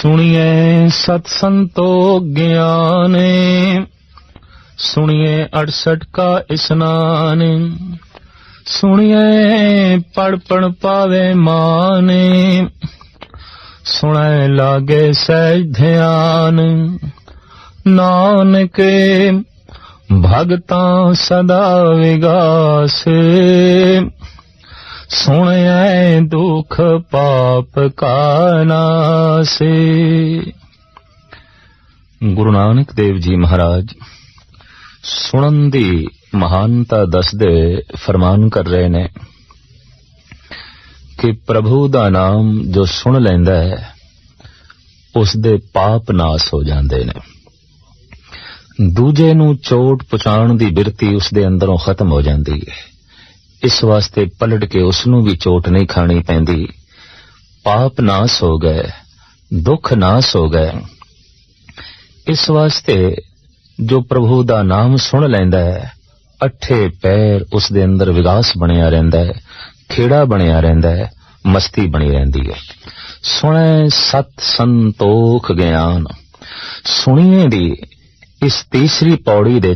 सुनिए सत्संतो ज्ञाने, सुनिए 68 का स्नान, सुनिए पढ़ पढ़ पावे माने, सुने लागे सहज ध्यान, नानक भगता सदा विगासे, सुने दुख पाप का नासे। गुरु नानक देव जी महाराज सुनन दी महानता दसदे फरमान कर रहे ने कि प्रभु दा नाम जो सुन लैंदा है उसदे पाप नाश हो जांदे ने। दूजे नूं चोट पहुंचाण दी बिरती उसदे अंदरों खत्म हो जांदी है। इस वास्ते पलट के उसनूं भी चोट नहीं खानी पैंदी। पाप नाश हो गए, दुख नाश हो गए। इस वास्ते जो प्रभु दा नाम सुन लैंदा है, अठे पैर उसदे अंदर विकास बनिया रहिंदा है, खेड़ा बनिया रहिंदा है, मस्ती बनी रहिंदी है। सुने सत संतोख ज्ञान। सुनिए दी इस तीसरी पौड़ी दे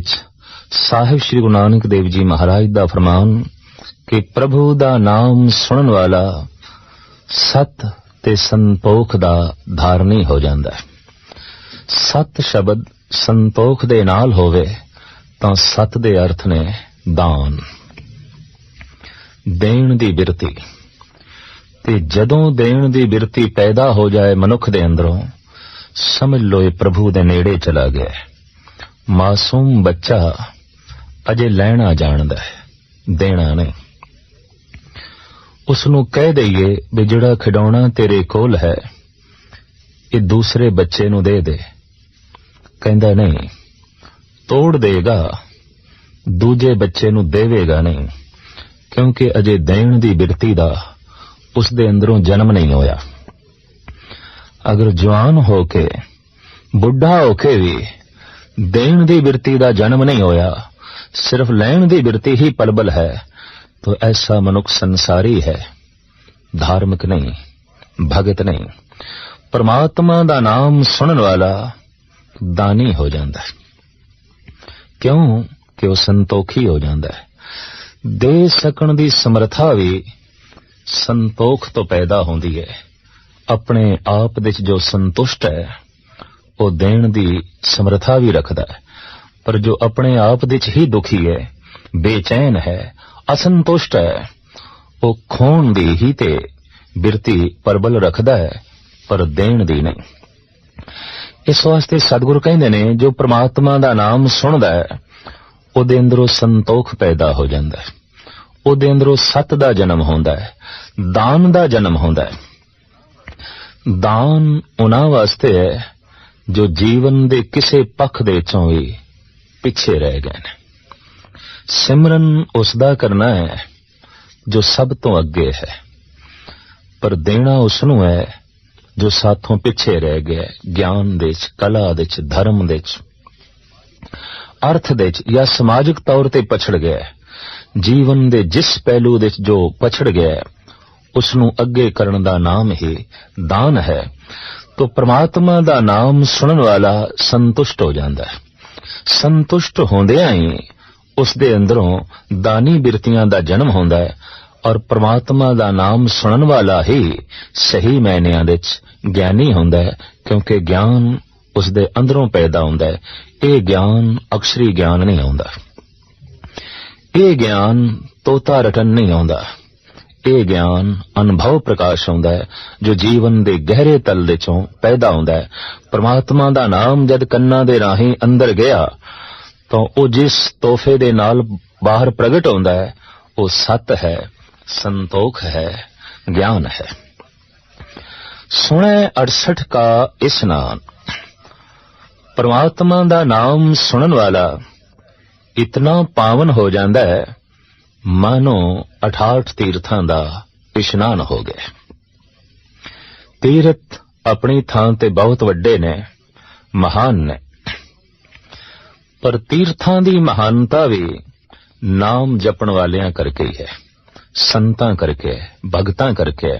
साहिब श्री गुरु नानक देव जी महाराज दा फरमान कि प्रभु दा नाम सुनन वाला सत ते संतोख दा धारनी हो जांदा है। सत शब्द संतोख दे नाल होवे तां सत दे अर्थ ने दान, देण दी बिरती। ते जदों देण दी बिरती पैदा हो जाए मनुख दे अंदरों, समझ लो ये प्रभु दे नेड़े चला गया। मासूम बच्चा अजे लैना जानदा है, देना नहीं। उसनू कह दईए भी जिहड़ा खिडौना तेरे कोल है ये दूसरे बच्चे नू दे दे, कहंदा नहीं। तोड़ देगा, दूजे बच्चे नू देवेगा नहीं, क्योंकि अजे देण दी बिरती दा उसदे अंदरों जन्म नहीं होया। अगर जवान होके बुढ़ा होके भी देण दी बिरती दा जन्म नहीं होया, सिर्फ लैण दी बिरती ही पलबल है, तो ऐसा मनुख संसारी है, धार्मिक नहीं, भगत नहीं। परमात्मा दा नाम सुनन वाला दानी हो जाता है। क्यों कि वह संतोखी हो जाता है। दे सकण दी समर्था भी संतोख तो पैदा होंदी है। अपने आप दे जो संतुष्ट है वो देण दी समर्था भी रखदा है, पर जो अपने आप दे ही दुखी है, बेचैन है, असंतुष्ट है, वो खोण दी ही ते बिरती परबल रखदा है, पर देण दी नहीं। इस वास्ते सतगुरु कहंदे ने जो परमात्मा दा नाम सुनदा है ओदे अंदरों संतोख पैदा हो जांदा है, ओदे अंदरों सत दा जन्म होंदा है, दान दा जन्म होंदा है। दान उन्हां वास्ते है जो जीवन दे किसे पख दे चों भी पिछे रह गए ने। सिमरन उसदा करना है जो सब तो अगे है, पर देना उसनू है जो साथों पिछे रह गया। ज्ञान दे च, कला दे च, धर्म दे च, अर्थ दे च या समाजिक तौर ते पछड़ गया। जीवन दे जिस पहलू दे च जो पछड़ गया उसनू अगे करन दा नाम ही दान है। तो परमात्मा दा नाम सुनन वाला संतुष्ट हो जाता है। संतुष्ट होंदियां ही उसदे अंदरों दानी बिरतियां दा जन्म होंदा है, और परमात्मा दा नाम सुनन वाला ही सही मैनियां दे च ज्ञानी होंदा है, क्योंकि ज्ञान उसदे अंदरों पैदा होंदा है। ये ज्ञान अक्षरी ज्ञान नहीं होंदा, ये ज्ञान तोता रटन नहीं होंदा, ये ज्ञान अनुभव प्रकाश होंदा है जो जीवन दे गहरे तल दे चों पैदा होंदा है। परमात्मा दा नाम जद कन्ना दे राही अंदर गया तो वो जिस तोहफे दे नाल बाहर प्रगट होंदा है वो सत है, संतोख है, ज्ञान है। सुने 68 का स्नान। परमात्मा दा नाम सुनन वाला इतना पावन हो जांदा है मानो 68 तीर्थां दा इशनान हो गए। तीर्थ अपनी थां ते बहुत वड्डे ने, महान ने, पर तीर्थां दी महानता भी नाम जपण वालियां करके ही है, संतां करके, भगतां करके।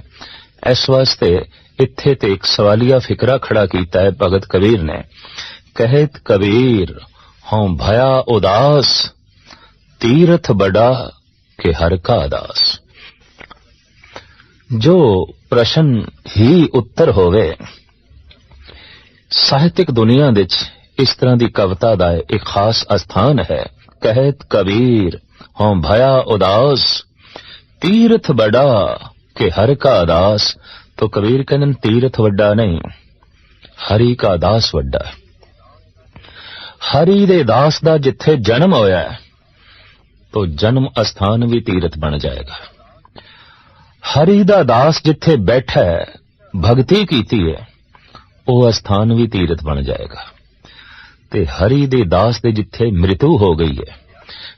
इस वास्ते इत्थे ते एक सवालिया फिकरा खड़ा कीता है भगत कबीर ने। कहत कबीर हों भया उदास, तीरथ बड़ा के हर का दास। जो प्रश्न ही उत्तर होवे। ਸਾਹਿਤਿਕ ਦੁਨੀਆ ਵਿੱਚ ਇਸ ਤਰ੍ਹਾਂ ਦੀ ਕਵਿਤਾ ਦਾ ਇੱਕ ਖਾਸ ਅਸਥਾਨ ਹੈ। ਕਹਿਤ ਕਬੀਰ ਹੋਂ ਭਇਆ ਉਦਾਸ, ਤੀਰਥ ਬੜਾ ਕਿ ਹਰ ਕਾ ਦਾਸ। तो कबीर कहते तीर्थ वड्डा नहीं, हरि का दास वड्डा। हरि दे दास दा जिथे जन्म होया तो जन्म अस्थान भी तीर्थ बन जाएगा। हरि दा दास जिथे बैठा है, भगती कीती है, वो अस्थान भी तीर्थ बन जाएगा। ते हरि दे दास दे जिथे मृत्यु हो गई है,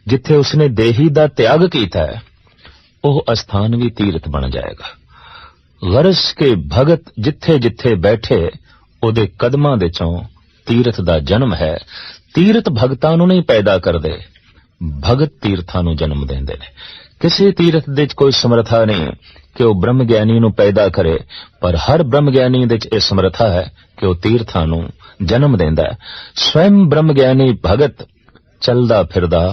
जिथे उसने देही दा त्याग कीता है, वो अस्थान भी तीर्थ बन जाएगा। गरज के भगत जिथे जिथे बैठे ओदे कदमां दे चों तीर्थ दा जन्म है। तीर्थ भगतां नूं नहीं पैदा करदे, भगत तीर्थां नूं जन्म देंदे ने। किसी तीर्थ दे कोई समर्था नहीं कि वह ब्रह्म ज्ञानी नूं पैदा करे, पर हर ब्रह्म ज्ञानी दे यह समर्था है कि वह तीर्थां नूं जन्म देंदा है। स्वयं ब्रह्म ज्ञानी भगत चलदा फिरदा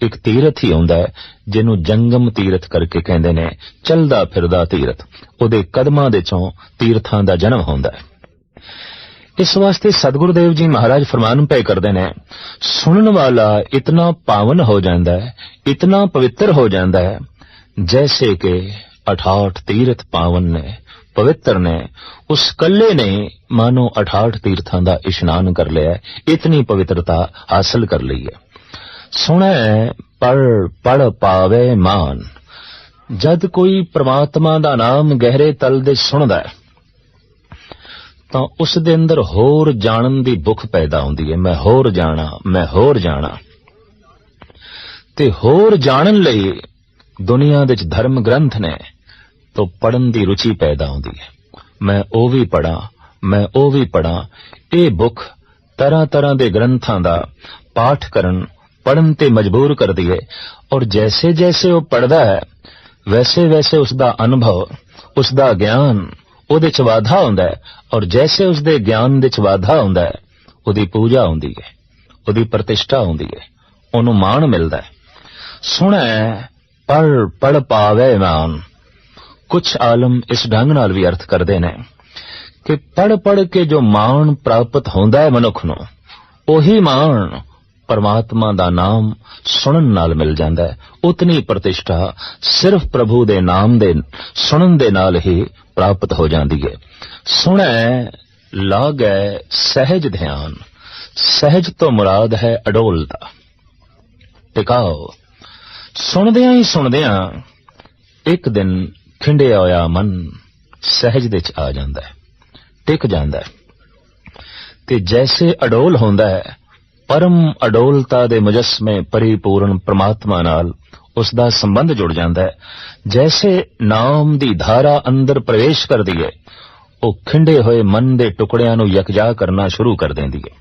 एक तीरथ ही आउंदा है, जिन्हों जंगम तीरथ करके कहंदे ने। चलदा फिरदा तीरथ, उहदे कदमां दे चों तीर्थां दा जन्म होंदा है। इस वास्ते सतगुरुदेव जी महाराज फरमान पे करते ने, सुनने वाला इतना पावन हो जाता है, इतना पवित्र हो जाता है, जैसे कि 68 तीर्थ पावन ने, पवित्र ने, उस कल्ले ने मानो 68 तीर्थां दा इशनान कर लिया, इतनी पवित्रता हासिल कर ली है। सुने पढ़ पढ़ पावे मान। जद कोई परमात्मा दा नाम गहरे तल दे सुनदा है तो उस दे अंदर होर जानन दी भुख पैदा होंदी है। मैं होर जाना, मैं होर जाना। ते होर जानन लई दुनिया दे धर्म ग्रंथ ने तो पढ़न दी रुचि पैदा होंदी है। मैं ओ भी पढ़ा, मैं ओ भी पढ़ा। ये भुख तरह तरह दे ग्रंथां दा पाठ करन पढ़न ते मजबूर कर दिए। और जैसे जैसे वो पढ़दा है वैसे वैसे उसका अनुभव, उसका ज्ञान उहदे च वाधा हुंदा है। और जैसे उसके ज्ञान दे च वाधा हुंदा है, उहदी पूजा हुंदी है, उहदी प्रतिष्ठा हुंदी है, उहनूं मान मिलदा है। सुणे पढ़ पढ़ पावे मान। कुछ आलम इस ढंग नाल भी अर्थ करदे ने कि पढ़ पढ़ के जो मान प्राप्त होंदा है मनुख नूं, ओही मान परमात्मा दा नाम सुनन नाल मिल जांदा है। उतनी प्रतिष्ठा सिर्फ प्रभु दे नाम दे सुनन दे नाल ही प्राप्त हो जांदी है। सुने लागै सहज ध्यान। सहज तो मुराद है अडोलता, टिकाओ। सुनदियां ही सुनदियां एक दिन खिंडिया होया मन सहज दे च आ जांदा है, टिक जांदा है। ते जैसे अडोल होंदा है, परम अडोलता दे मुजस्मे परिपूर्ण परमात्मा नाल उसका संबंध जुड़ जाता है। जैसे नाम दी धारा अंदर प्रवेश कर दी है, वो खिंडे हुए मन दे टुकड़ियां नूं यकजा करना शुरू कर देंदी है।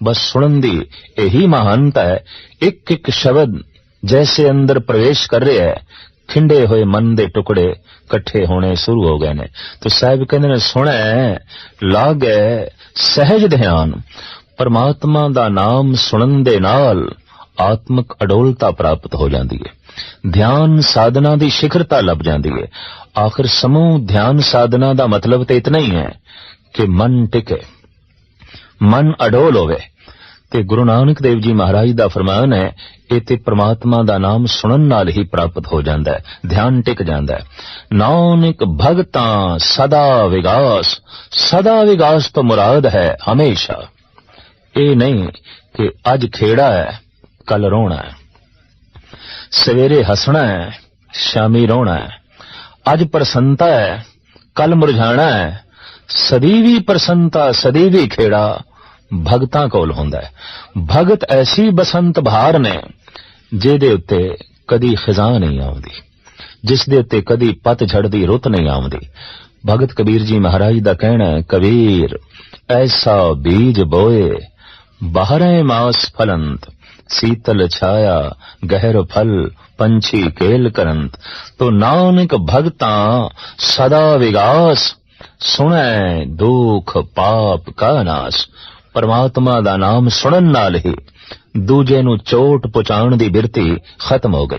बस सुनन दी यही महानता है। एक एक शब्द जैसे अंदर प्रवेश कर रहे है, खिंडे हुए मन दे टुकड़े कट्ठे होने शुरू हो गए ने। तो साहिब कहते ने सुने लागै सहज ध्यान। परमात्मा दा नाम सुनन दे नाल आत्मक अडोलता प्राप्त हो जाती है। ध्यान साधना दी शिखरता लभ जाती है। आखिर समूह ध्यान साधना दा मतलब तो इतना ही है कि मन टिके, मन अडोल होवे। ते गुरु नानक देव जी महाराज दा फरमान है, ये ते परमात्मा दा नाम सुनन नाल ही प्राप्त हो जाता है, ध्यान टिक जाता है। नानक भगतां सदा विगास। सदा विगास तो मुराद है हमेशा। ये नहीं कि अज खेड़ा है कल रोना है, सवेरे हसना है शामी रोना है, अज प्रसन्नता है कल मुरझाना है। सदीवी प्रसन्नता सदीवी खेड़ा भगतां कोल हुंदा है। भगत ऐसी बसंत बहार ने जिहदे उत्ते कदी खिज़ां नहीं आउंदी, जिस दे उत्ते कदी पतझड़ दी रुत नहीं आउंदी। भगत कबीर जी महाराज दा कहना है, कबीर ऐसा बीज बोए बाहरें मास फलंत, शीतल छाया गहर फल पंछी केल करंत। तो नानक भगतां सदा विगास। ਸੁਣੈ ਦੁੱਖ ਪਾਪ ਕਾ ਨਾਸ। ਪਰਮਾਤਮਾ ਦਾ ਨਾਮ ਸੁਣਨ ਨਾਲ ਹੀ ਦੂਜੇ ਨੂੰ ਚੋਟ ਪਹੁੰਚਾਉਣ ਦੀ ਬਿਰਤੀ ਖਤਮ ਹੋ ਗਈ।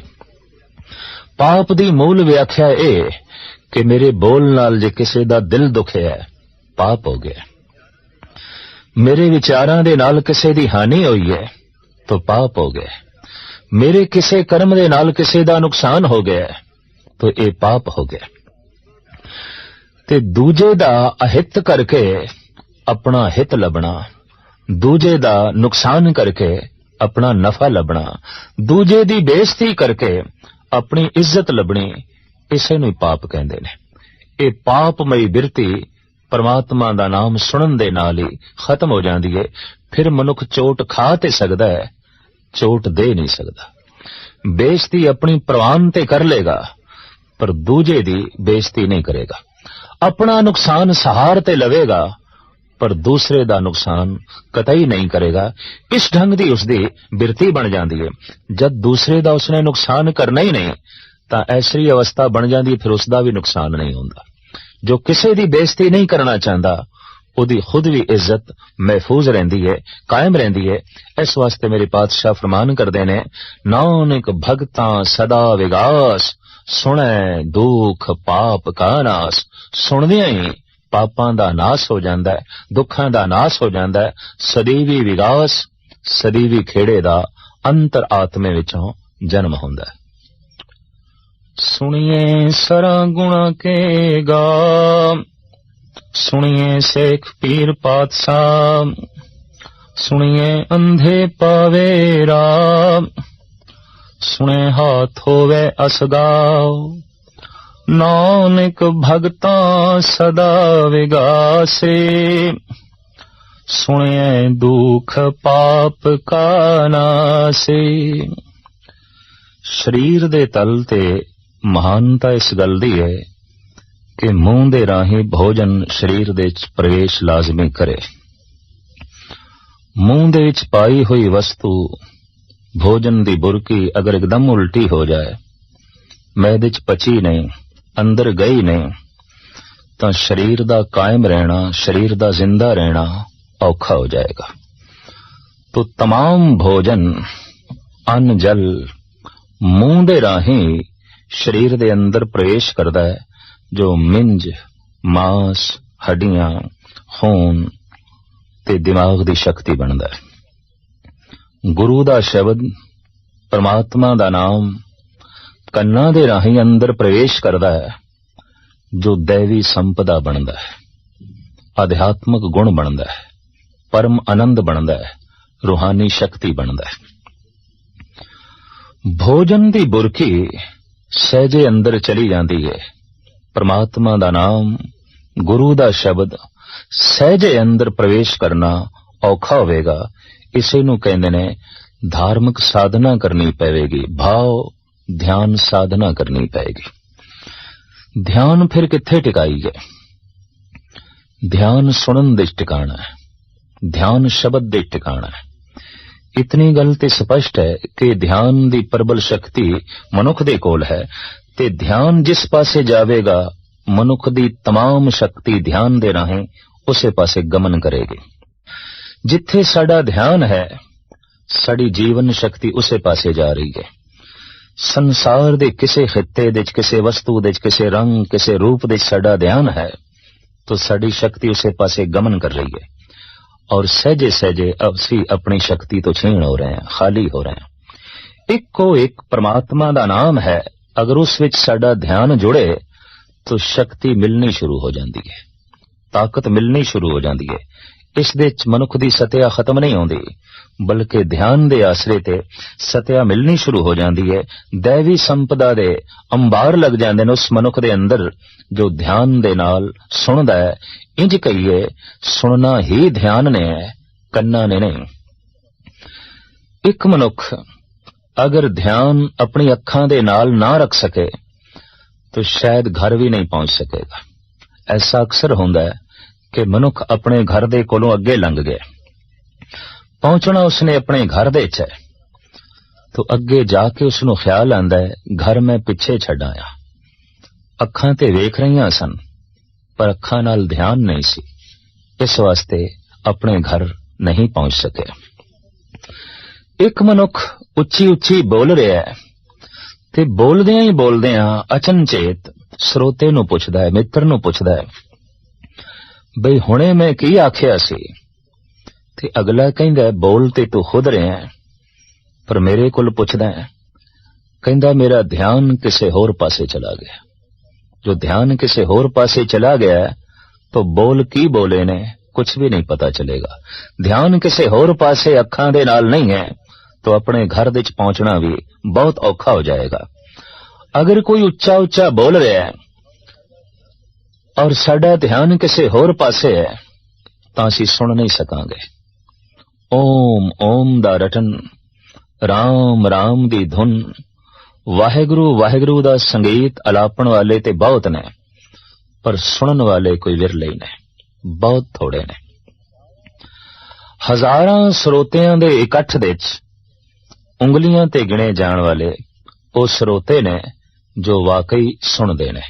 ਪਾਪ ਦੀ ਮੂਲ ਵਿਆਖਿਆ ਇਹ ਕਿ ਮੇਰੇ ਬੋਲ ਨਾਲ ਜੇ ਕਿਸੇ ਦਾ ਦਿਲ ਦੁਖਿਆ ਪਾਪ ਹੋ ਗਿਆ। ਮੇਰੇ ਵਿਚਾਰਾਂ ਦੇ ਨਾਲ ਕਿਸੇ ਦੀ ਹਾਨੀ ਹੋਈ ਹੈ ਤਾਂ ਪਾਪ ਹੋ ਗਿਆ। ਮੇਰੇ ਕਿਸੇ ਕਰਮ ਦੇ ਨਾਲ ਕਿਸੇ ਦਾ ਨੁਕਸਾਨ ਹੋ ਗਿਆ ਤਾਂ ਇਹ ਪਾਪ ਹੋ ਗਿਆ। ਤੇ ਦੂਜੇ ਦਾ ਅਹਿਤ ਕਰਕੇ ਆਪਣਾ ਹਿੱਤ ਲੱਭਣਾ, ਦੂਜੇ ਦਾ ਨੁਕਸਾਨ ਕਰਕੇ ਆਪਣਾ ਨਫਾ ਲੱਭਣਾ, ਦੂਜੇ ਦੀ ਬੇਇੱਜ਼ਤੀ ਕਰਕੇ ਆਪਣੀ ਇੱਜ਼ਤ ਲੱਭਣੀ, ਇਸੇ ਨੂੰ ਹੀ ਪਾਪ ਕਹਿੰਦੇ ਨੇ। ਇਹ ਪਾਪਮਈ ਬਿਰਤੀ ਪਰਮਾਤਮਾ ਦਾ ਨਾਮ ਸੁਣਨ ਦੇ ਨਾਲ ਹੀ ਖਤਮ ਹੋ ਜਾਂਦੀ ਹੈ। ਫਿਰ ਮਨੁੱਖ ਚੋਟ ਖਾ ਤੇ ਸਕਦਾ ਹੈ, ਚੋਟ ਦੇ ਨਹੀਂ ਸਕਦਾ। ਬੇਇੱਜ਼ਤੀ ਆਪਣੀ ਪ੍ਰਵਾਨ ਤੇ ਕਰ ਲੇਗਾ ਪਰ ਦੂਜੇ ਦੀ ਬੇਇੱਜ਼ਤੀ ਨਹੀਂ ਕਰੇਗਾ। ਆਪਣਾ ਨੁਕਸਾਨ ਸਹਾਰ ਤੇ ਲਵੇਗਾ ਪਰ ਦੂਸਰੇ ਦਾ ਨੁਕਸਾਨ ਕਤਈ ਨਹੀਂ ਕਰੇਗਾ। ਇਸ ਢੰਗ ਦੀ ਉਸਦੀ ਬਿਰਤੀ ਬਣ ਜਾਂਦੀ ਹੈ। ਜਦ ਦੂਸਰੇ ਦਾ ਉਸਨੇ ਨੁਕਸਾਨ ਕਰਨਾ ਹੀ ਨਹੀਂ ਤਾਂ ਐਸੀ ਅਵਸਥਾ ਬਣ ਜਾਂਦੀ ਫਿਰ ਉਸਦਾ ਵੀ ਨੁਕਸਾਨ ਨਹੀਂ ਹੁੰਦਾ। ਜੋ ਕਿਸੇ ਦੀ ਬੇਇੱਜ਼ਤੀ ਨਹੀਂ ਕਰਨਾ ਚਾਹੁੰਦਾ ਉਹਦੀ ਖੁਦ ਵੀ ਇੱਜ਼ਤ ਮਹਿਫੂਜ਼ ਰਹਿੰਦੀ ਹੈ, ਕਾਇਮ ਰਹਿੰਦੀ ਹੈ। ਇਸ ਵਾਸਤੇ ਮੇਰੇ ਪਾਤਸ਼ਾਹ ਫਰਮਾਨ ਕਰਦੇ ਨੇ, ਨਾਨਕ ਭਗਤਾਂ ਸਦਾ ਵਿਗਾਸ, ਸੁਣੈ ਦੁੱਖ ਪਾਪ ਕਾ ਨਾਸ। ਸੁਣਦਿਆਂ ਹੀ ਪਾਪਾਂ ਦਾ ਨਾਸ ਹੋ ਜਾਂਦਾ ਹੈ, ਦੁੱਖਾਂ ਦਾ ਨਾਸ ਹੋ ਜਾਂਦਾ ਹੈ। ਸਦੀਵੀ ਵਿਗਾਸ, ਸਦੀਵੀ ਖੇੜੇ ਦਾ ਅੰਤਰ ਆਤਮੇ ਵਿੱਚੋਂ ਜਨਮ ਹੁੰਦਾ ਹੈ। ਸੁਣੀਏ ਸਰਾ ਗੁਣਾ ਕੇ ਗਾ, ਸੁਣੀਏ ਸੇਖ ਪੀਰ ਪਾਤਸ਼ਾਹ, ਸੁਣੀਏ ਅੰਧੇ ਪਾਵੇ ਰਾਹ, ਸੁਣੇ ਹਾਥ ਹੋਵੇ ਅਸਗਾਓ, ਨਾਨਕ ਭਗਤਾਂ ਸਦਾ ਵਿਗਾਸੇ, ਸੁਣਿਐ ਦੁਖ ਪਾਪ ਕਾ ਨਾਸੇ। ਸਰੀਰ ਦੇ ਤਲ ਤੇ ਮਹਾਨਤਾ ਇਸ ਗੱਲ ਦੀ ਹੈ ਕਿ ਮੂੰਹ ਦੇ ਰਾਹੀਂ ਭੋਜਨ ਸਰੀਰ ਦੇ ਵਿੱਚ ਪ੍ਰਵੇਸ਼ ਲਾਜ਼ਮੀ ਕਰੇ। ਮੂੰਹ ਦੇ ਵਿੱਚ ਪਾਈ ਹੋਈ ਵਸਤੂ ਭੋਜਨ ਦੀ ਬੁਰਕੀ ਅਗਰ ਇੱਕਦਮ ਉਲਟੀ ਹੋ ਜਾਏ, ਮੈਦੇ 'ਚ ਪਚੀ ਨਹੀਂ, ਅੰਦਰ ਗਈ ਨਹੀਂ, ਤਾਂ ਸਰੀਰ ਦਾ ਕਾਇਮ ਰਹਿਣਾ, ਸਰੀਰ ਦਾ ਜ਼ਿੰਦਾ ਰਹਿਣਾ ਔਖਾ ਹੋ ਜਾਏਗਾ। तो तमाम भोजन अन्न जल मूंह दे राही शरीर दे अंदर प्रवेश करता है, जो मिंज मांस हड्डियां खून ते दिमाग दी शक्ति बनता है। गुरु दा शब्द परमात्मा दा नाम कन्ना दे राही अंदर प्रवेश करता है, जो दैवी संपदा बनता है, आध्यात्मिक गुण बनता है, परम आनंद बनता है, रूहानी शक्ति बनता है। भोजन दी बुरकी सहजे अंदर चली जाती है, परमात्मा दा नाम गुरु दा शब्द सहजे अंदर प्रवेश करना औखा होवेगा। इसे नूं कहंदे ने धार्मिक साधना करनी पवेगी, भाव ध्यान साधना करनी पएगी। ध्यान फिर कित्थे टिकाई है? ध्यान सुनन दे टिकाना है, ध्यान शब्द दे टिकाना है। इतनी गल ते स्पष्ट है कि ध्यान दी प्रबल शक्ति मनुख दे कोल है, ते ध्यान जिस पासे जावेगा मनुख दी तमाम शक्ति ध्यान दे राहें उसे पासे गमन करेगी। जिथे साडा ध्यान है साड़ी जीवन शक्ति उसे पासे जा रही है। संसार दे किसे खिते दे, किसे वस्तु दे, किसे रंग, किसे रूप दे साडा ध्यान है तो साड़ी शक्ति उसे पासे गमन कर रही है, और सहजे सहजे असी अपनी शक्ति तो छीन हो रहे हैं, खाली हो रहे हैं। एक को एक परमात्मा दा नाम है, अगर उस विच साडा ध्यान जुड़े तो शक्ति मिलनी शुरू हो जाती है, ताकत मिलनी शुरू हो जाती है। इस दे मनुख दी सत्या खत्म नहीं होंदी, बल्कि ध्यान दे आसरे ते सत्या मिलनी शुरू हो जाती है। दैवी संपदा दे अंबार लग जाते हैं उस मनुख दे अंदर जो ध्यान दे नाल सुनदा है। इंज कहिए सुनना ही ध्यान ने है, कन्ना ने नहीं। एक मनुख अगर ध्यान अपनी अखां दे नाल ना रख सके तो शायद घर भी नहीं पहुंच सकेगा। ऐसा अक्सर होंदा है कि मनुख अपने घर दे कोलों अगे लंघ गया, पहुंचना उसने अपने घर दे च है, तो अगे जाके उसनू ख्याल आंदा है घर मैं पिछे छड़ आया। अखां ते वेख रहियां सन पर अखां नाल ध्यान नहीं सी, इस वास्ते अपने घर नहीं पहुंच सके। एक मनुख उच्ची उच्ची बोल रहा है ते बोलदियां ही बोलदियां अचनचेत ਸਰੋਤੇ ਨੂੰ ਪੁੱਛਦਾ ਹੈ, ਮਿੱਤਰ ਨੂੰ ਪੁੱਛਦਾ ਹੈ, ਬਈ ਹੁਣੇ ਮੈਂ ਕੀ ਆਖਿਆ ਸੀ? ਤੇ ਅਗਲਾ ਕਹਿੰਦਾ ਬੋਲ ਤੇ ਤੂੰ ਖੁਦ ਰਿਹਾ ਹੈ, ਪਰ ਮੇਰੇ ਕੋਲ ਪੁੱਛਦਾ ਹੈ। ਕਹਿੰਦਾ ਮੇਰਾ ਧਿਆਨ ਕਿਸੇ ਹੋਰ ਪਾਸੇ ਚਲਾ ਗਿਆ। ਜੋ ਧਿਆਨ ਕਿਸੇ ਹੋਰ ਪਾਸੇ ਚਲਾ ਗਿਆ तो बोल की बोले ने कुछ भी नहीं पता चलेगा। ध्यान किसी होर पासे अखां दे नाल नहीं है तो अपने घर विच पहुंचना भी बहुत औखा हो जाएगा। अगर कोई उच्चा उच्चा बोल रहा है और साडा ध्यान किसी होर पासे है तो असीं सुन नहीं सकांगे। ओम ओम दा रटन, राम राम दी धुन, वाहिगुरु वाहिगुरु दा संगीत अलापण वाले ते बहुत ने, पर सुनन वाले कोई विरले ही ने, बहुत थोड़े ने। हजारां ਸਰੋਤਿਆਂ ਦੇ ਇਕੱਠ ਵਿੱਚ ਉਂਗਲੀਆਂ ਤੇ ਗਿਣੇ ਜਾਣ ਵਾਲੇ ਉਹ ਸਰੋਤੇ ਨੇ ਜੋ ਵਾਕਈ ਸੁਣਦੇ ਨੇ,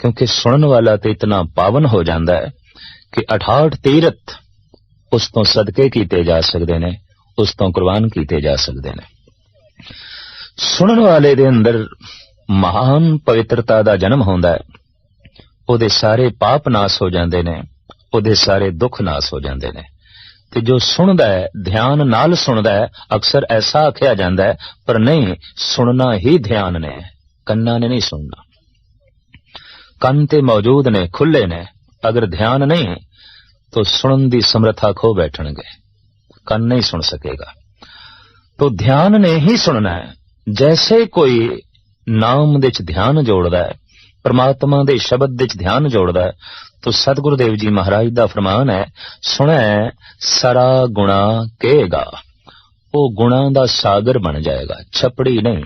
क्योंकि सुनन वाला तो इतना पावन हो जाता है कि 68 तीरथ उस तो सदके कीते जा सकते ने, उस तो कुर्बान कीते जा सकते ने। सुनन वाले दे अंदर महान पवित्रता दा जन्म होंदा है, ਉਹਦੇ ਸਾਰੇ पाप नाश हो जाते ने, ਉਹਦੇ ਸਾਰੇ दुख नाश हो जाते ने। ते जो सुनदा है, ध्यान नाल सुनदा है, अक्सर ऐसा आख्या जाता है, पर नहीं, सुनना ही ध्यान ने, कन्ना ने नहीं सुनना। ਕੰਨ ਤੇ मौजूद ने, खुले ने, अगर ध्यान नहीं तो सुनन दी समर्था खो बैठणगे, कन नहीं सुन सकेगा। तो ध्यान ने ही सुनना है। जैसे कोई नाम दे च ध्यान जोड़दा है, परमात्मा दे शब्द दे च ध्यान जोड़दा है, तो सतगुरु देव जी महाराज दा फरमान है, सुने सारा गुणा कहेगा, वो गुणा दा सागर बन जाएगा, छपड़ी नहीं।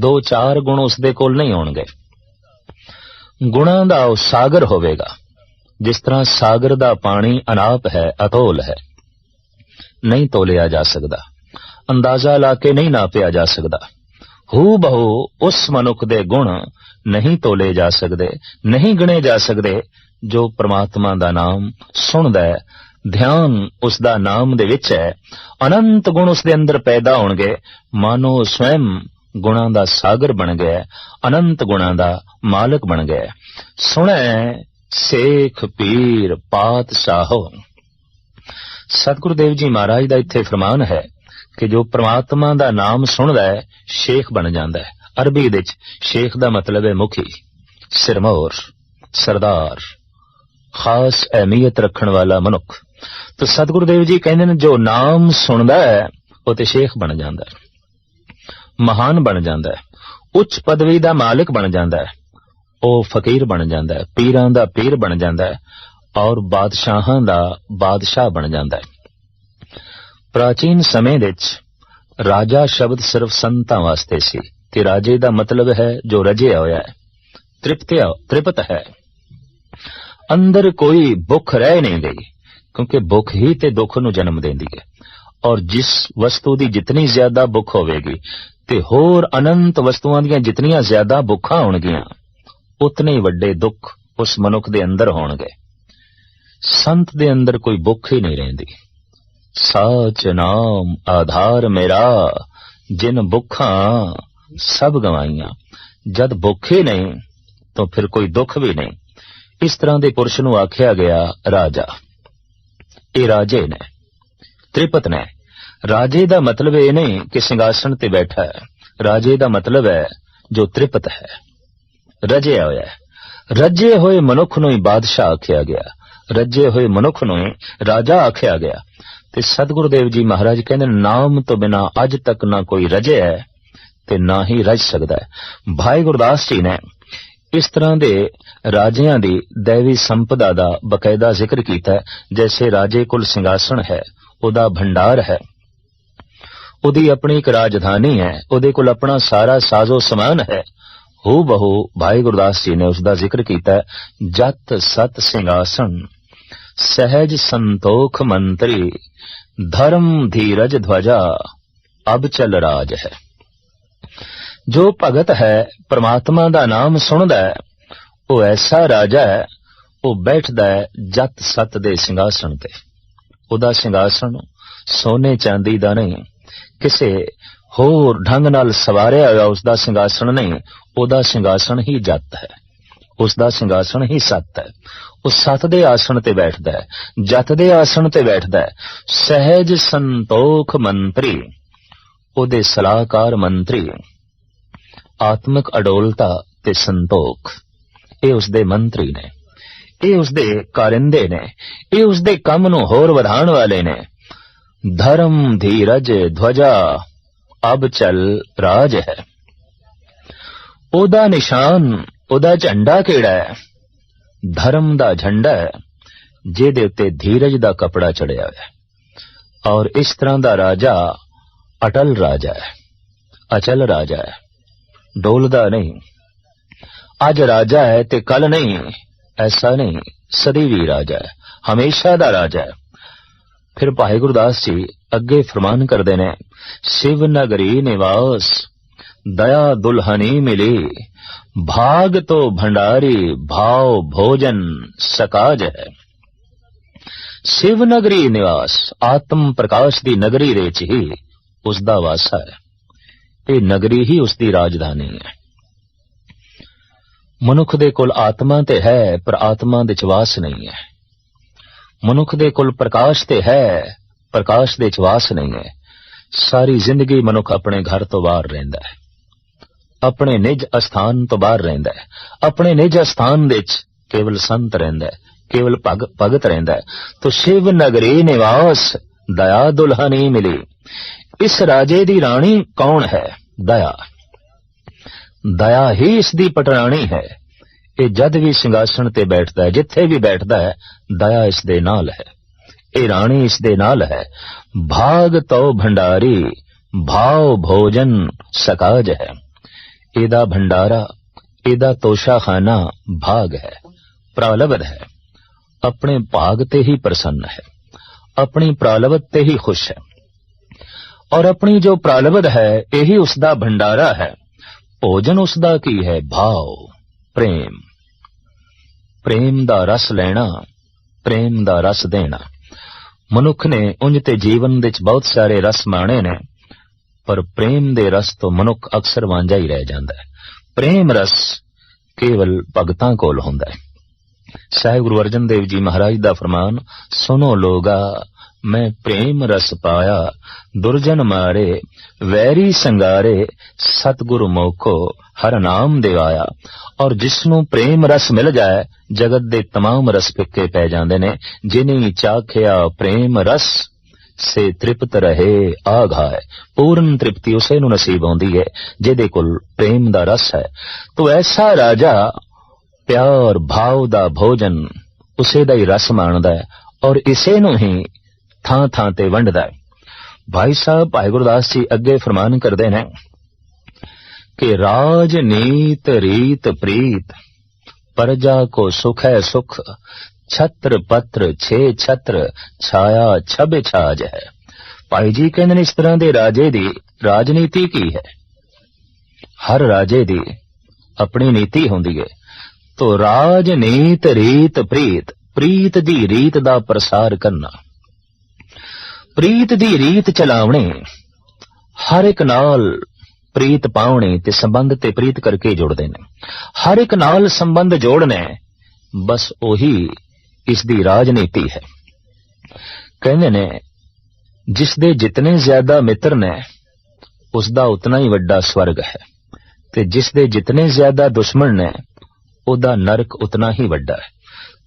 2-4 गुण उसदे कोल नहीं होणगे, गुणा दा सागर होवेगा। जिस तरह सागर दा पानी अनाप है, अतोल है, नहीं तोलिया जा सकदा, अंदाजा लाके नहीं नापिया जा सकदा। हू बहु उस मनुख दे गुण नहीं तोले जा सकते, नहीं गिने जा सकते जो परमात्मा दा नाम सुनदा है, ध्यान उसदा नाम दे विच है। अनंत गुण उसदे अंदर पैदा होणगे, मानो स्वयं गुणा दा सागर बन गया, अनंत गुणा दा मालक बन गया। सुने सेख पीर पातशाहो। सतगुरु देव जी महाराज दा इत्थे फरमान है कि जो परमात्मा दा नाम सुनदा है शेख बन जांदा है। अरबी विच शेख दा मतलब है मुखी, सिरमौर, सरदार, खास अहमियत रखण वाला मनुख। तो सतगुरु देव जी कहंदे ने जो नाम सुनदा है वो ते शेख बन जांदा है, महान बन जांदा है, उच्च पदवी दा मालिक बन जांदा है, ओ फकीर बन जांदा है, पीरां दा पीर बन जांदा है और बादशाहां दा बादशाह बन जांदा है। प्राचीन समय विच राजा शब्द सिर्फ संतां वास्ते सी कि राजे दा मतलब है जो रजिया होया है, तृप्त है, अंदर कोई भुख रह नहीं गई, क्योंकि भुख ही ते दुख नूं जन्म देंदी है। और जिस वस्तु दी जितनी ज्यादा भुख होवेगी ते होर अनंत वस्तुआं दीयां जितनियां ज्यादा भुखां होणगियां उतने ही वड्डे दुख उस मनुख दे अंदर होणगे। संत दे अंदर कोई भुख ही नहीं रहिंदी। साच नाम आधार मेरा, जिन भुखां सब गवाइयां। जद भुखे नहीं तो फिर कोई दुख भी नहीं। इस तरह के पुरुष नूं आख्या गया राजा। ये राजे ने, त्रिपत ने। राजे दा मतलब ये नहीं कि सिंहासन ते बैठा है, राजे दा मतलब है जो त्रिपत है, रजे होया है। रजे होए मनुख नूं ही बादशाह आख्या गया, रजे होए मनुख नूं ही राजा आख्या गया। ते सतगुरु देव जी महाराज कहंदे नाम तो बिना अज तक ना कोई रजे है ते ना ही रज सकदा है। भाई गुरदास जी ने इस तरह दे राजियां दी दैवी संपदा दा बकायदा जिक्र कीता है। जैसे राजे कोल सिंहासन है, उदा भंडार है, उदी अपनी एक राजधानी है, उदे कोल अपना सारा साजो समान है। हू बहु भाई गुरदास जी ने उसका जिक्र किया है, जत सत सिंहासन सहज संतोख मंत्री, धर्म धीरज ध्वजा अब चल राज है। जो भगत है परमात्मा दा नाम सुनदा है वो ऐसा राजा है, ਉਹ ਬੈਠਦਾ ਹੈ ਜੱਤ ਸੱਤ ਦੇ ਸਿੰਘਾਸਣ ਤੇ। ਉਹਦਾ ਸਿੰਘਾਸਣ ਸੋਨੇ ਚਾਂਦੀ ਦਾ ਨਹੀਂ, ਕਿਸੇ ਹੋਰ ਢੰਗ ਨਾਲ ਸਵਾਰਿਆ ਹੋਇਆ ਉਸਦਾ ਸਿੰਘਾਸਣ ਨਹੀਂ, ਉਹਦਾ ਸਿੰਘਾਸਣ ਹੀ ਜੱਤ ਹੈ, ਉਸਦਾ ਸਿੰਘਾਸਣ ਹੀ ਸੱਤ ਹੈ। ਉਹ ਸੱਤ ਦੇ ਆਸਣ ਤੇ ਬੈਠਦਾ ਹੈ, ਜੱਤ ਦੇ ਆਸਣ ਤੇ ਬੈਠਦਾ ਹੈ। ਸਹਿਜ ਸੰਤੋਖ ਮੰਤਰੀ, ਉਹਦੇ ਸਲਾਹਕਾਰ ਮੰਤਰੀ। ਆਤਮਿਕ ਅਡੋਲਤਾ ਤੇ ਸੰਤੋਖ, ਇਹ ਉਸਦੇ ਮੰਤਰੀ ਨੇ, ਇਹ ਉਸਦੇ ਕਾਰਿੰਦੇ ਨੇ, ਇਹ ਉਸਦੇ ਕੰਮ ਨੂੰ ਹੋਰ ਵਧਾਉਣ ਵਾਲੇ ਨੇ। ਧਰਮ ਧੀਰਜ ਧਵਜਾ ਅਬ ਚਲ ਰਾਜ ਹੈ। ਉਹਦਾ ਨਿਸ਼ਾਨ, ਉਹਦਾ ਝੰਡਾ ਕਿਹੜਾ ਹੈ? ਧਰਮ ਦਾ ਝੰਡਾ ਹੈ, ਜਿਹਦੇ ਉੱਤੇ ਧੀਰਜ ਦਾ ਕਪੜਾ ਚੜਿਆ ਹੋਇਆ। ਔਰ ਇਸ ਤਰ੍ਹਾਂ ਦਾ ਰਾਜਾ ਅਟਲ ਰਾਜਾ ਹੈ, ਅਚਲ ਰਾਜਾ ਹੈ, ਡੋਲਦਾ ਨਹੀਂ। ਅੱਜ ਰਾਜਾ ਹੈ ਤੇ ਕੱਲ ਨਹੀਂ, ਐਸਾ ਨਹੀਂ, ਸਦੀਵੀ ਰਾਜਾ ਹੈ, ਹਮੇਸ਼ਾ ਦਾ ਰਾਜਾ ਹੈ। ਫਿਰ ਭਾਈ ਗੁਰਦਾਸ ਜੀ ਅੱਗੇ ਫਰਮਾਨ ਕਰਦੇ ਨੇ, शिव नगरी निवास दया दुल्हनी मिली, भाग तो भंडारी भाव भोजन सकाज है। शिव नगरी निवास, आत्म प्रकाश दी नगरी दे च ही उसदा वासा है। ये नगरी ही उसदी राजधानी है। मनुख दे कोल आत्मा ते है, पर आत्मा दे च वास नहीं है। मनुख दे कोल प्रकाश ते है, प्रकाश दे च वास नहीं है। सारी जिंदगी मनुख अपने घर तो बाहर रहिंदा है, अपने निज अस्थान तो बाहर रहिंदा है। अपने निज अस्थान विच केवल संत रहिंदा है, केवल भगत रहिंदा है। तो शिव नगरी निवास दया दुल्हनी मिली। इस राजे दी रानी कौन है? दया। दया ही इसदी पटरानी है। ये जद भी सिंहासन ते बैठदा है, जिथे भी बैठदा है, दया इसदे नाल है, ये रानी इसदे नाल है। भाग तो भंडारी भाव भोजन सकाज है। एदा भंडारा, एदा तोशाखाना भाग है, प्रालब्ध है। अपने भाग ते ही प्रसन्न है, अपनी प्रालब्ध ते ही खुश है। और अपनी जो प्रालब्ध है यही उसदा भंडारा है। भोजन उसदा की है? भाव, प्रेम। प्रेम दा रस लेना, प्रेम दा रस देना। मनुख ने उंज ते जीवन विच बहुत सारे रस माणे ने, पर प्रेम दे रस तो मनुख अक्सर वांझा ही रह जांदा है। प्रेम रस केवल भगतां कोल हुंदा है। साहिब गुरु अर्जन देव जी महाराज दा फरमान, सुनो लोगा मैं प्रेम रस पाया, दुर्जन मारे वैरी संगारे, सतगुरु मोखो हर नाम दिवाया। और जिसनों प्रेम रस मिल जाए जगत दे तमाम रस फिक्के पै जांदे ने। जिन्हीं चाखिया प्रेम रस से तृप्त रहे आघाए। पूर्ण तृप्ति उसे नूं नसीब होंदी है जिहदे कोल प्रेम दा रस है। तो ऐसा राजा प्यार भाव दा भोजन उसे दा ही रस माणदा है और इसे नूं ही थां थां ते वंडदा है। भाई साहब भाई गुरदास जी अगे फरमान करदे ने कि राजनीत रीत प्रीत, प्रजा को सुख है सुख, छत्र पत्र छे छत्र, छाया छब छाज है। भाई जी कहंदे ने इस तरह दे राजे दी राजनीति की है। हर राजे दी अपनी नीति हुंदी है। तो राजनीत रीत प्रीत, प्रीत दी रीत दा प्रसार करना, प्रीत दी रीत चलावणी, हर एक नाल प्रीत पावणी ते संबंध ते प्रीत करके जोड़दे ने। हर एक नाल संबंध जोड़ने, बस ओही इसदी राजनीति है। कहंदे ने जिसदे जितने ज्यादा मित्र ने उसदा उतना ही वड्डा स्वर्ग है, ते जिसदे जितने ज्यादा दुश्मन ने ओदा नरक उतना ही वड्डा है।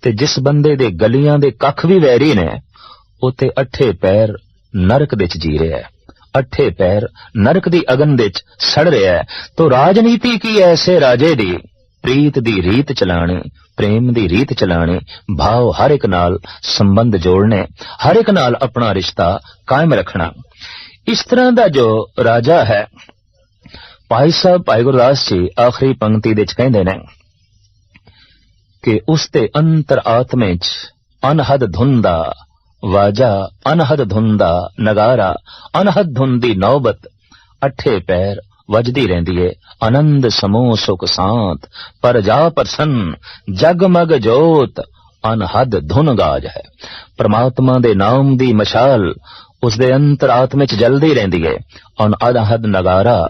ते जिस बंदे दे गलियां दे कख भी वैरी ने उते अठे पैर नरक दे च जी रहा है, अठे पैर नरक दी अगन दे च सड़ रहा है। तो राजनीति की ऐसे राजे दी प्रीत दी रीत चलानी, प्रेम दी रीत चलानी, भाव हर एक नाल संबंध जोड़ने, हर एक नाल अपना रिश्ता कायम रखना। इस तरह दा जो राजा है, भाई साहब भाई गुरदास जी आखिरी पंक्ति दे च कहंदे ने कि उसते अंतर आत्मे च अनहद धुन दा वाजा, अनहद धुन दा नगारा, अनहद धुन दी नौबत अठे पैर वजदी रहंदी है। आनंद समूह सुख सांत पर जा प्रसन्न, जगमग जोत ਅਨਹਦ ਧੁਨ ਗਾਜ ਹੈ। ਪ੍ਰਮਾਤਮਾ ਦੇ ਨਾਮ ਦੀ ਮਸ਼ਾਲ ਉਸ ਦੇ ਅੰਤਰਾਤਮੇ ਚ ਜਲਦੀ ਰਹਿੰਦੀ ਹੈ। ਅਨਹਦ ਨਗਾਰਾ,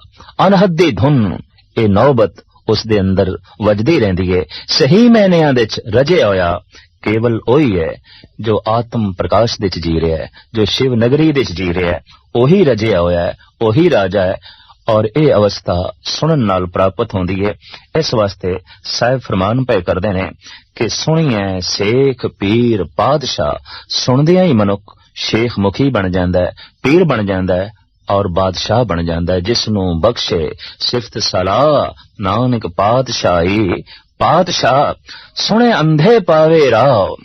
ਅਨਹਦ ਦੀ ਧੁਨ, ਇਹ ਨੌਬਤ ਉਸ ਦੇ ਅੰਦਰ ਵੱਜਦੀ ਰਹਿੰਦੀ ਹੈ। ਸਹੀ ਮਾਇਨਿਆਂ ਦੇ ਚ ਰਜਿਆ ਹੋਇਆ ਕੇਵਲ ਉਹੀ ਹੈ ਜੋ ਆਤਮ ਪ੍ਰਕਾਸ਼ ਦੇ ਚ ਜੀ ਰਿਹਾ ਹੈ, ਜੋ ਸ਼ਿਵ ਨਗਰੀ ਦੇ ਚ ਜੀ ਰਿਹਾ ਹੈ। ਉਹੀ ਰਜਿਆ ਹੋਇਆ ਹੈ, ਉਹੀ ਰਾਜਾ ਹੈ। ਔਰ ਇਹ ਅਵਸਥਾ ਸੁਣਨ ਨਾਲ ਪ੍ਰਾਪਤ ਹੁੰਦੀ ਹੈ। ਇਸ ਵਾਸਤੇ ਸਾਹਿਬ ਫਰਮਾਨ ਪਏ ਕਰਦੇ ਨੇ ਕਿ ਸੁਣੀਏ ਸੇਖ ਪੀਰ ਪਾਤਸ਼ਾਹ। ਸੁਣਦਿਆਂ ਹੀ ਮਨੁੱਖ ਸ਼ੇਖ ਮੁਖੀ ਬਣ ਜਾਂਦਾ ਹੈ, ਪੀਰ ਬਣ ਜਾਂਦਾ ਹੈ ਔਰ ਬਾਦਸ਼ਾਹ ਬਣ ਜਾਂਦਾ ਹੈ। ਜਿਸ ਨੂੰ ਬਖਸ਼ੇ ਸਿਫਤ ਸਲਾਹ ਨਾਨਕ ਪਾਤਸ਼ਾਹੀ। ਪਾਤਸ਼ਾਹ ਸੁਣੇ ਅੰਧੇ ਪਾਵੇ ਰਾਹ।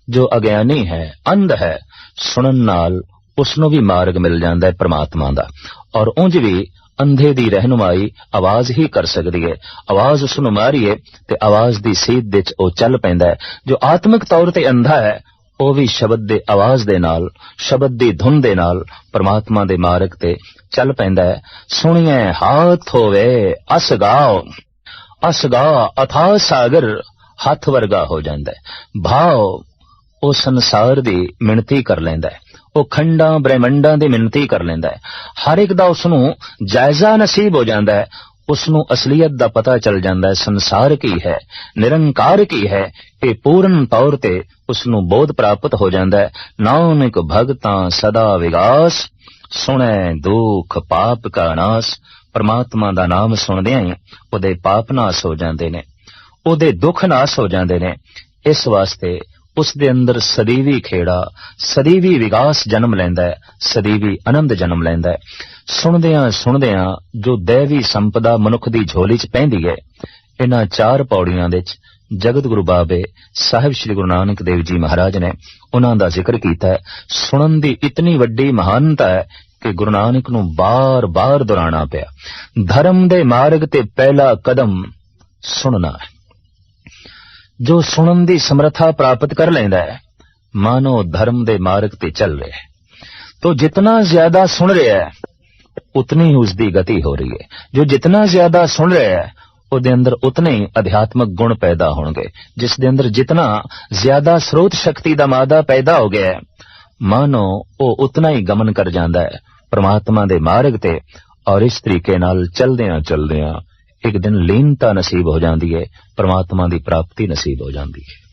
ਜੋ ਅਗਿਆਨੀ ਹੈ, ਅੰਧ ਹੈ, ਸੁਣਨ ਨਾਲ ਉਸ ਨੂੰ ਵੀ ਮਾਰਗ ਮਿਲ ਜਾਂਦਾ ਹੈ ਪ੍ਰਮਾਤਮਾ ਦਾ। ਔਰ ਉਂਝ ਵੀ ਅੰਧੇ ਦੀ ਰਹਿਨੁਮਾਈ ਆਵਾਜ਼ ਹੀ ਕਰ ਸਕਦੀ ਹੈ। ਆਵਾਜ਼ ਉਸ ਨੂੰ ਮਾਰੀਏ ਤੇ ਆਵਾਜ਼ ਦੀ ਸੀਧ ਵਿੱਚ ਉਹ ਚੱਲ ਪੈਂਦਾ ਹੈ। ਜੋ ਆਤਮਿਕ ਤੌਰ ਤੇ ਅੰਧਾ ਹੈ ਉਹ ਵੀ ਸ਼ਬਦ ਦੇ ਆਵਾਜ਼ ਦੇ ਨਾਲ, ਸ਼ਬਦ ਦੀ ਧੁਨ ਦੇ ਨਾਲ ਪ੍ਰਮਾਤਮਾ ਦੇ ਮਾਰਗ ਤੇ ਚੱਲ ਪੈਂਦਾ ਹੈ। ਸੁਣੀਏ ਹਾਥ ਹੋਵੇ ਅਸਗਾਓ, ਅਸਗਾ ਅਥਾਹ ਸਾਗਰ ਹੱਥ ਵਰਗਾ ਹੋ ਜਾਂਦਾ ਹੈ। ਭਾਵ ਉਹ ਸੰਸਾਰ ਦੀ ਮਿਣਤੀ ਕਰ ਲੈਂਦਾ ਹੈ, ਉਹ ਖੰਡਾਂ ਬ੍ਰਹਿਮੰਡਾਂ ਦੀ ਮਿਣਤੀ ਕਰ ਲੈਂਦਾ ਹੈ। ਹਰ ਇੱਕ ਦਾ ਉਸ ਨੂੰ ਜਾਇਜ਼ਾ ਨਸੀਬ ਹੋ ਜਾਂਦਾ ਹੈ। ਉਸ ਨੂੰ ਅਸਲੀਅਤ ਦਾ ਪਤਾ ਚੱਲ ਜਾਂਦਾ ਹੈ। ਸੰਸਾਰ ਕੀ ਹੈ, ਨਿਰੰਕਾਰ ਕੀ ਹੈ, ਇਹ ਪੂਰਨ ਤੌਰ ਤੇ ਉਸ ਨੂੰ ਬੋਧ ਪ੍ਰਾਪਤ ਹੋ ਜਾਂਦਾ ਹੈ। ਨਾਨਕ ਭਗਤਾਂ ਸਦਾ ਵਿਗਾਸ, ਸੁਣੈ ਦੁੱਖ ਪਾਪ ਕਾ ਨਾਸ। ਪਰਮਾਤਮਾ ਦਾ ਨਾਮ ਸੁਣਦਿਆਂ ਹੀ ਉਹਦੇ ਪਾਪ ਨਾਸ ਹੋ ਜਾਂਦੇ ਨੇ, ਉਹਦੇ ਦੁੱਖ ਨਾਸ ਹੋ ਜਾਂਦੇ ਨੇ। ਇਸ ਵਾਸਤੇ ਉਸ ਦੇ ਅੰਦਰ ਸਦੀਵੀ ਖੇੜਾ, ਸਦੀਵੀ ਵਿਗਾਸ ਜਨਮ ਲੈਂਦਾ ਹੈ, ਸਦੀਵੀ ਆਨੰਦ ਜਨਮ ਲੈਂਦਾ ਹੈ। ਸੁਣਦਿਆਂ ਸੁਣਦਿਆਂ ਜੋ ਦੈਵੀ ਸੰਪਦਾ ਮਨੁੱਖ ਦੀ ਝੋਲੀ ਚ ਪੈਂਦੀ ਹੈ, ਇਹਨਾਂ 4 ਪੌੜੀਆਂ ਦੇ ਚ ਜਗਤ ਗੁਰੂ ਬਾਬੇ ਸਾਹਿਬ ਸ੍ਰੀ ਗੁਰੂ ਨਾਨਕ ਦੇਵ ਜੀ ਮਹਾਰਾਜ ਨੇ ਉਹਨਾਂ ਦਾ ਜ਼ਿਕਰ ਕੀਤਾ ਹੈ। ਸੁਣਨ ਦੀ ਇਤਨੀ ਵੱਡੀ ਮਹਾਨਤਾ ਹੈ ਕਿ ਗੁਰੂ ਨਾਨਕ ਨੂੰ ਬਾਰ-ਬਾਰ ਦੁਹਰਾਉਣਾ ਪਿਆ। ਧਰਮ ਦੇ ਮਾਰਗ ਤੇ ਪਹਿਲਾ ਕਦਮ ਸੁਣਨਾ ਹੈ। ਜੋ ਸੁਣਨ ਦੀ ਸਮਰੱਥਾ ਪ੍ਰਾਪਤ ਕਰ ਲੈਂਦਾ ਹੈ, ਮਾਨੋ ਧਰਮ ਦੇ ਮਾਰਗ ਤੇ ਚੱਲ ਰਿਹਾ ਹੈ। तो जितना ज्यादा सुन रहा है उतनी ही उसकी गति हो रही है। जो जितना ज्यादा सुन रहा है ਉਹਦੇ ਅੰਦਰ ਉਤਨੇ ਹੀ ਅਧਿਆਤਮਕ ਗੁਣ ਪੈਦਾ ਹੋਣਗੇ। ਜਿਸ ਦੇ ਅੰਦਰ ਜਿਤਨਾ ਜ਼ਿਆਦਾ ਸਰੋਤ ਸ਼ਕਤੀ ਦਾ ਮਾਦਾ ਪੈਦਾ ਹੋ ਗਿਆ ਹੈ, ਮਾਨੋ ਉਹ ਉਤਨਾ ਹੀ ਗਮਨ ਕਰ ਜਾਂਦਾ ਹੈ ਪ੍ਰਮਾਤਮਾ ਦੇ ਮਾਰਗ ਤੇ। ਔਰ ਇਸ ਤਰੀਕੇ ਨਾਲ ਚਲਦਿਆਂ ਚਲਦਿਆਂ ਇੱਕ ਦਿਨ ਲੀਨਤਾ ਨਸੀਬ ਹੋ ਜਾਂਦੀ ਹੈ, ਪ੍ਰਮਾਤਮਾ ਦੀ ਪ੍ਰਾਪਤੀ ਨਸੀਬ ਹੋ ਜਾਂਦੀ ਹੈ।